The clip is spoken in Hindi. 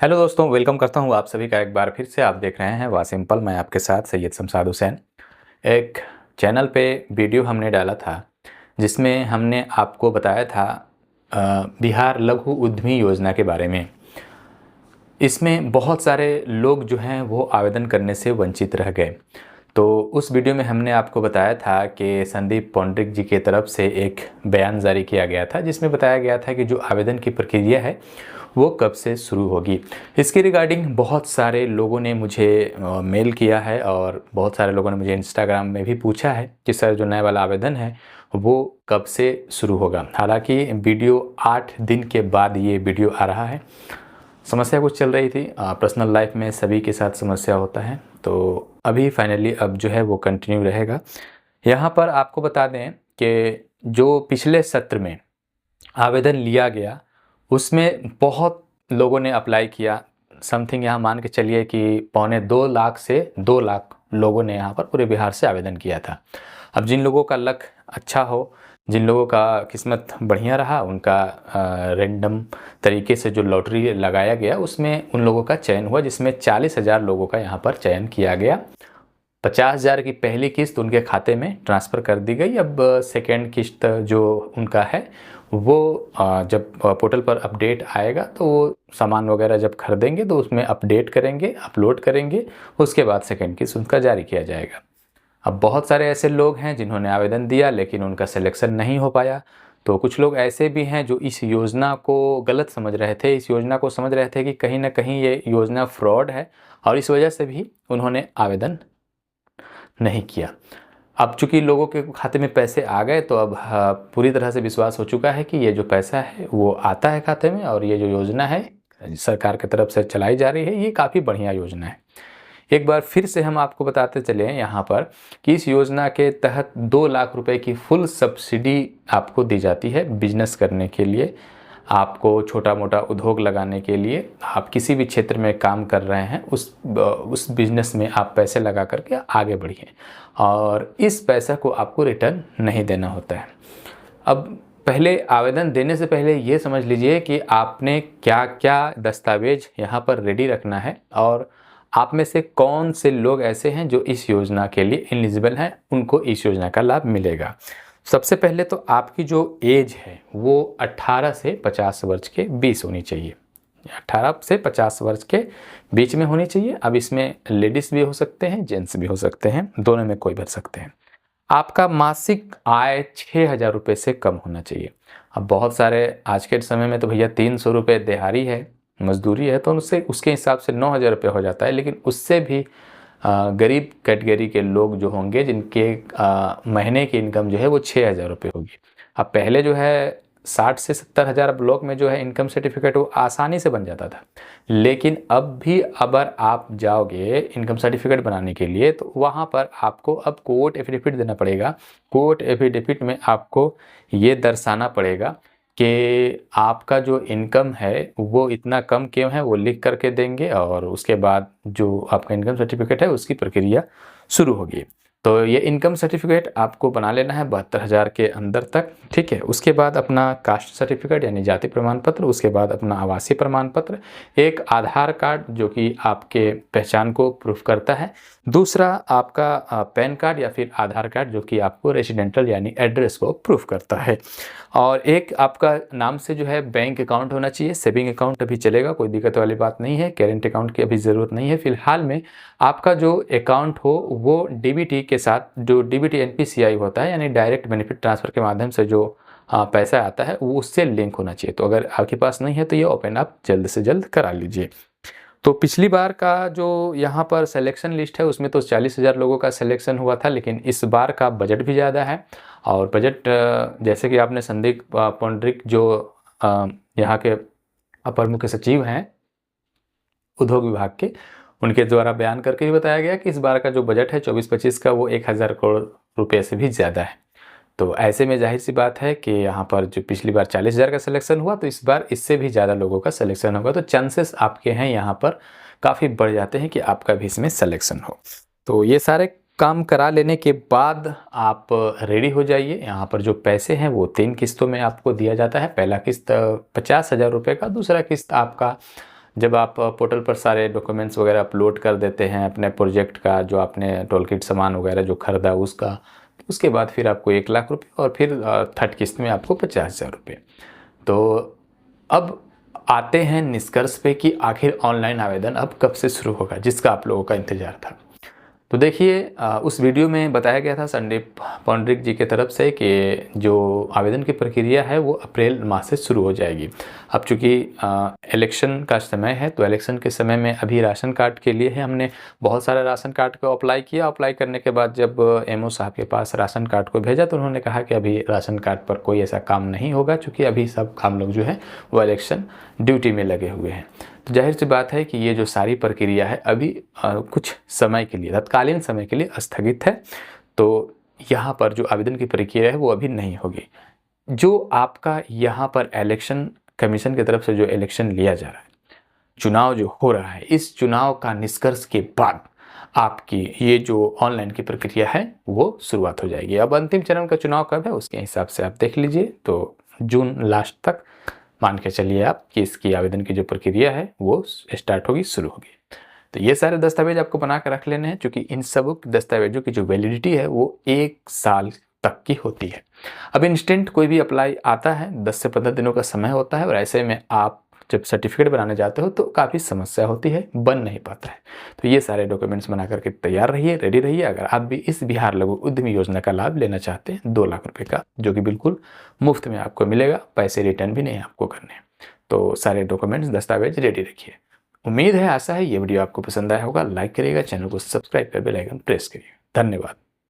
हेलो दोस्तों, वेलकम करता हूँ आप सभी का एक बार फिर से। आप देख रहे हैं वाह सिंपल। मैं आपके साथ सैयद शमशाद हुसैन। एक चैनल पे वीडियो हमने डाला था जिसमें हमने आपको बताया था बिहार लघु उद्यमी योजना के बारे में। इसमें बहुत सारे लोग जो हैं वो आवेदन करने से वंचित रह गए। तो उस वीडियो में हमने आपको बताया था कि संदीप पौंड्रिक जी की तरफ से एक बयान जारी किया गया था जिसमें बताया गया था कि जो आवेदन की प्रक्रिया है वो कब से शुरू होगी। इसके रिगार्डिंग बहुत सारे लोगों ने मुझे मेल किया है और बहुत सारे लोगों ने मुझे इंस्टाग्राम में भी पूछा है कि सर जो नया वाला आवेदन है वो कब से शुरू होगा। हालांकि वीडियो 8 दिन के बाद ये वीडियो आ रहा है। समस्या कुछ चल रही थी, पर्सनल लाइफ में सभी के साथ समस्या होता है, तो अभी फाइनली अब जो है वो कंटिन्यू रहेगा। यहाँ पर आपको बता दें कि जो पिछले सत्र में आवेदन लिया गया उसमें बहुत लोगों ने अप्लाई किया। समथिंग यहाँ मान के चलिए कि पौने 2 लाख से 2 लाख लोगों ने यहाँ पर पूरे बिहार से आवेदन किया था। अब जिन लोगों का लक अच्छा हो, जिन लोगों का किस्मत बढ़िया रहा, उनका रैंडम तरीके से जो लॉटरी लगाया गया उसमें उन लोगों का चयन हुआ, जिसमें 40,000 लोगों का यहाँ पर चयन किया गया। 50,000 की पहली किस्त उनके खाते में ट्रांसफ़र कर दी गई। अब सेकेंड किस्त जो उनका है वो जब पोर्टल पर अपडेट आएगा तो वो सामान वगैरह जब खरीदेंगे तो उसमें अपडेट करेंगे, अपलोड करेंगे, उसके बाद सेकेंड किस्त उनका जारी किया जाएगा। अब बहुत सारे ऐसे लोग हैं जिन्होंने आवेदन दिया लेकिन उनका सिलेक्शन नहीं हो पाया। तो कुछ लोग ऐसे भी हैं जो इस योजना को गलत समझ रहे थे, इस योजना को समझ रहे थे कि कहीं ना कहीं ये योजना फ्रॉड है, और इस वजह से भी उन्होंने आवेदन नहीं किया। अब चूंकि लोगों के खाते में पैसे आ गए तो अब पूरी तरह से विश्वास हो चुका है कि ये जो पैसा है वो आता है खाते में, और ये जो योजना है सरकार की तरफ से चलाई जा रही है ये काफ़ी बढ़िया योजना है। एक बार फिर से हम आपको बताते चले यहाँ पर कि इस योजना के तहत 2 लाख रुपए की फुल सब्सिडी आपको दी जाती है बिजनेस करने के लिए। आपको छोटा मोटा उद्योग लगाने के लिए, आप किसी भी क्षेत्र में काम कर रहे हैं उस बिजनेस में आप पैसे लगा करके आगे बढ़िए, और इस पैसा को आपको रिटर्न नहीं देना होता है। अब पहले आवेदन देने से पहले ये समझ लीजिए कि आपने क्या क्या दस्तावेज यहाँ पर रेडी रखना है, और आप में से कौन से लोग ऐसे हैं जो इस योजना के लिए एलिजिबल हैं, उनको इस योजना का लाभ मिलेगा। सबसे पहले तो आपकी जो एज है वो 18 से 50 वर्ष के बीच होनी चाहिए। 18 से 50 वर्ष के बीच में होनी चाहिए। अब इसमें लेडीज़ भी हो सकते हैं, जेंट्स भी हो सकते हैं, दोनों में कोई भर सकते हैं। आपका मासिक आय 6,000 रुपये से कम होना चाहिए। अब बहुत सारे आज के समय में तो भैया 300 रुपये दिहाड़ी है, मजदूरी है, तो उससे उसके हिसाब से 9,000 रुपये हो जाता है। लेकिन उससे भी गरीब कैटेगरी के लोग जो होंगे जिनके महीने की इनकम जो है वो 6,000 रुपये होगी। अब पहले जो है 60 से 70,000 ब्लॉक में जो है इनकम सर्टिफिकेट वो आसानी से बन जाता था, लेकिन अब भी अगर आप जाओगे इनकम सर्टिफिकेट बनाने के लिए तो वहाँ पर आपको अब कोर्ट एफिडेविट देना पड़ेगा। कोर्ट एफिडेविट में आपको ये दर्शाना पड़ेगा कि आपका जो इनकम है वो इतना कम क्यों है, वो लिख करके देंगे, और उसके बाद जो आपका इनकम सर्टिफिकेट है उसकी प्रक्रिया शुरू होगी। तो ये इनकम सर्टिफिकेट आपको बना लेना है 72,000 के अंदर तक, ठीक है। उसके बाद अपना कास्ट सर्टिफिकेट यानी जाति प्रमाण पत्र, उसके बाद अपना आवासीय प्रमाण पत्र, एक आधार कार्ड जो कि आपके पहचान को प्रूफ करता है, दूसरा आपका पैन कार्ड या फिर आधार कार्ड जो कि आपको रेजिडेंटल यानी एड्रेस को प्रूफ करता है, और एक आपका नाम से जो है बैंक अकाउंट होना चाहिए। सेविंग अकाउंट अभी चलेगा, कोई दिक्कत वाली बात नहीं है। करेंट अकाउंट की अभी ज़रूरत नहीं है फिलहाल में। आपका जो अकाउंट हो वो डीबीटी के साथ, जो डीबीटी एनपीसीआई होता है यानी डायरेक्ट बेनिफिट ट्रांसफ़र के माध्यम से जो पैसा आता है वो उससे लिंक होना चाहिए। तो अगर आपके पास नहीं है तो ये ओपन आप जल्द से जल्द करा लीजिए। तो पिछली बार का जो यहाँ पर सिलेक्शन लिस्ट है उसमें तो 40,000 लोगों का सिलेक्शन हुआ था, लेकिन इस बार का बजट भी ज़्यादा है। और बजट जैसे कि आपने संदीप पौंड्रिक जो यहाँ के अपर मुख्य सचिव हैं उद्योग विभाग के, उनके द्वारा बयान करके भी बताया गया कि इस बार का जो बजट है 24-25 का वो 1,000 करोड़ रुपये से भी ज़्यादा है। तो ऐसे में जाहिर सी बात है कि यहाँ पर जो पिछली बार 40,000 का सिलेक्शन हुआ तो इस बार इससे भी ज़्यादा लोगों का सिलेक्शन होगा। तो चांसेस आपके हैं यहाँ पर काफ़ी बढ़ जाते हैं कि आपका भी इसमें सिलेक्शन हो। तो ये सारे काम करा लेने के बाद आप रेडी हो जाइए। यहाँ पर जो पैसे हैं वो 3 किस्तों में आपको दिया जाता है। पहला किस्त 50,000 रुपये का, दूसरा किस्त आपका जब आप पोर्टल पर सारे डॉक्यूमेंट्स वगैरह अपलोड कर देते हैं अपने प्रोजेक्ट का, जो आपने टोल किट सामान वगैरह जो खरीदा उसका, उसके बाद फिर आपको 1 लाख रुपये और फिर थर्ड किस्त में आपको 50,000 रुपये। तो अब आते हैं निष्कर्ष पे कि आखिर ऑनलाइन आवेदन अब कब से शुरू होगा, जिसका आप लोगों का इंतज़ार था। तो देखिए, उस वीडियो में बताया गया था संदीप पौंडरिक जी की तरफ से कि जो आवेदन की प्रक्रिया है वो अप्रैल माह से शुरू हो जाएगी। अब चूँकि इलेक्शन का समय है, तो इलेक्शन के समय में अभी राशन कार्ड के लिए है, हमने बहुत सारे राशन कार्ड को अप्लाई किया। अप्लाई करने के बाद जब एमओ साहब के पास राशन कार्ड को भेजा तो उन्होंने कहा कि अभी राशन कार्ड पर कोई ऐसा काम नहीं होगा, चूँकि अभी सब हम लोग जो है वो इलेक्शन ड्यूटी में लगे हुए हैं। तो जाहिर सी बात है कि ये जो सारी प्रक्रिया है अभी कुछ समय के लिए, तत्कालीन समय के लिए स्थगित है। तो यहाँ पर जो आवेदन की प्रक्रिया है वो अभी नहीं होगी। जो आपका यहाँ पर इलेक्शन कमीशन की तरफ से जो इलेक्शन लिया जा रहा है, चुनाव जो हो रहा है, इस चुनाव का निष्कर्ष के बाद आपकी ये जो ऑनलाइन की प्रक्रिया है वो शुरुआत हो जाएगी। अब अंतिम चरण का चुनाव कब है उसके हिसाब से आप देख लीजिए, तो जून लास्ट तक मान के चलिए आप कि इसकी आवेदन की जो प्रक्रिया है वो स्टार्ट होगी, शुरू होगी। तो ये सारे दस्तावेज आपको बना कर रख लेने हैं, क्योंकि इन सब दस्तावेजों की जो वैलिडिटी है वो 1 साल तक की होती है। अब इंस्टेंट कोई भी अप्लाई आता है, 10 से 15 दिनों का समय होता है, और ऐसे में आप जब सर्टिफिकेट बनाने जाते हो तो काफ़ी समस्या होती है, बन नहीं पाता है। तो ये सारे डॉक्यूमेंट्स बना करके तैयार रहिए, रेडी रहिए। अगर आप भी इस बिहार लघु उद्यमी योजना का लाभ लेना चाहते हैं 2 लाख रुपए का, जो कि बिल्कुल मुफ्त में आपको मिलेगा, पैसे रिटर्न भी नहीं आपको करने। तो सारे डॉक्यूमेंट्स दस्तावेज रेडी रखिए। उम्मीद है, आशा है ये वीडियो आपको पसंद आया होगा। लाइक करिएगा, चैनल को सब्सक्राइब कर बेल आइकन प्रेस करिएगा। धन्यवाद।